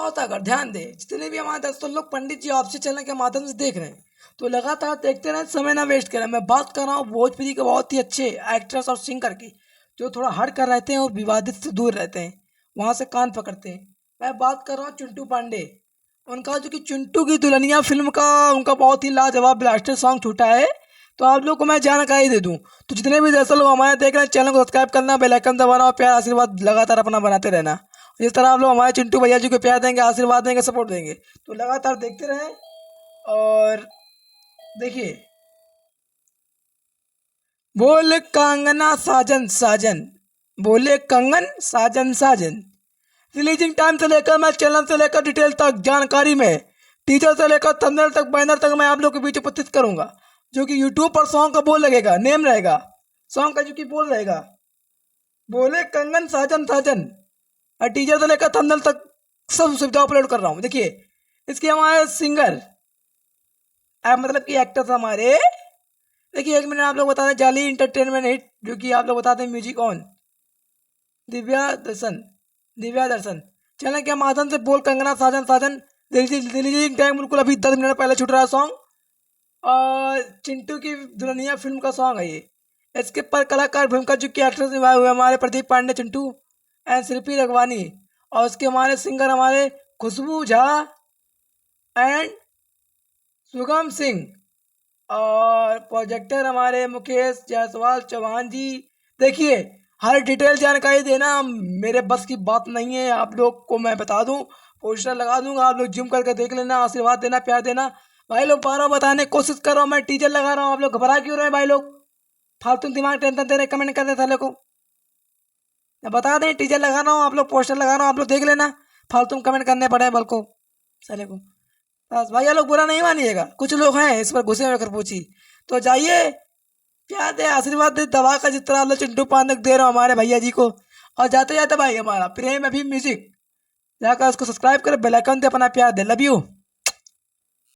होता है, अगर ध्यान दे, जितने भी हमारे दोस्तों लोग पंडित जी आपसे चैनल के माध्यम से देख रहे हैं, तो लगातार देखते रहें, समय ना वेस्ट करें। मैं बात कर रहा हूँ भोजपुरी के बहुत ही अच्छे एक्ट्रेस और सिंगर की, जो थोड़ा हट कर रहते हैं और विवादित से दूर रहते हैं, वहाँ से कान पकड़ते हैं। मैं बात कर रहा हूँ चिंटू पांडे। उनका जो कि चिंटू की दुल्हनिया फिल्म का उनका बहुत ही लाजवाब ब्लास्टर सॉन्ग छूटा है, तो आप लोग को मैं जानकारी दे दूं, तो जितने भी जैसे लोग हमारे देख रहे हैं, चैनल को सब्सक्राइब करना, बेल आइकन दबाना और प्यार आशीर्वाद लगातार अपना बनाते रहना। जिस तरह आप लोग हमारे चिंटू भैया जी को प्यार देंगे, आशीर्वाद देंगे, सपोर्ट देंगे, तो लगातार देखते रहें। और देखिए, बोले कंगना साजन साजन, बोले कंगन साजन साजन, रिलीजिंग टाइम से लेकर मैं चैनल से लेकर डिटेल तक जानकारी में, टीचर से लेकर थंबनेल तक, बैनर तक मैं आप लोग के बीच उपस्थित करूंगा। जो कि यूट्यूब पर सॉन्ग का बोल लगेगा, नेम रहेगा सॉन्ग का, जो कि बोल रहेगा बोले कंगन साजन साजन, और टीचर से लेकर थंबनेल तक सब सुविधा अपलोड कर रहा हूँ। देखिए, इसके हमारे सिंगर मतलब कि एक्टर्स हमारे, देखिए 1 मिनट आप लोग बता दें, जाली इंटरटेनमेंट हिट, जो कि आप लोग बता दें music on, Divya Darshan, Divya Darshan channel के माध्यम से बोल कंगना साजन साजन, दिल्ली टाइम बिल्कुल अभी 10 मिनट पहले छूट रहा है सॉन्ग, और चिंटू की दुल्हनिया फिल्म का सॉन्ग है ये। इसके पर कलाकार भूमिका जो कि एक्ट्रेस निभाए हुए हमारे प्रदीप पांडे चिंटू एंड शिल्पी रघवानी, और उसके हमारे सिंगर हमारे खुशबू झा एंड सुगम सिंह, और प्रोजेक्टर हमारे मुकेश जायसवाल चौहान जी। देखिए, हर डिटेल जानकारी देना मेरे बस की बात नहीं है, आप लोग को मैं बता दूं, पोस्टर लगा दूंगा, आप लोग जूम करके देख लेना, आशीर्वाद देना, प्यार देना। भाई लोग 12 बताने की कोशिश कर रहा हूँ, मैं टीजर लगा रहा हूँ, आप लोग घबरा क्यों रहे हैं भाई लोग, फालतू दिमाग टेंशन दे रहे, कमेंट कर रहे साले को। मैं बता दें, टीजर लगा रहा हूँ, आप लोग पोस्टर लगा रहा हूँ, आप लोग देख लेना, फालतू कमेंट करने पड़े बल को साले को। बस भैया लोग बुरा नहीं मानिएगा, कुछ लोग हैं इस पर गुस्से में कर पूछी, तो जाइए, प्यार दे, आशीर्वाद दे, दवा का जिस तरह आप लोग चिंटू पांडे दे रहे हो हमारे भैया जी को। और जाते जाते भाई हमारा प्रेम अभी म्यूजिक, जाकर उसको सब्सक्राइब कर, बेल आइकन दे, अपना प्यार दे, लव यू।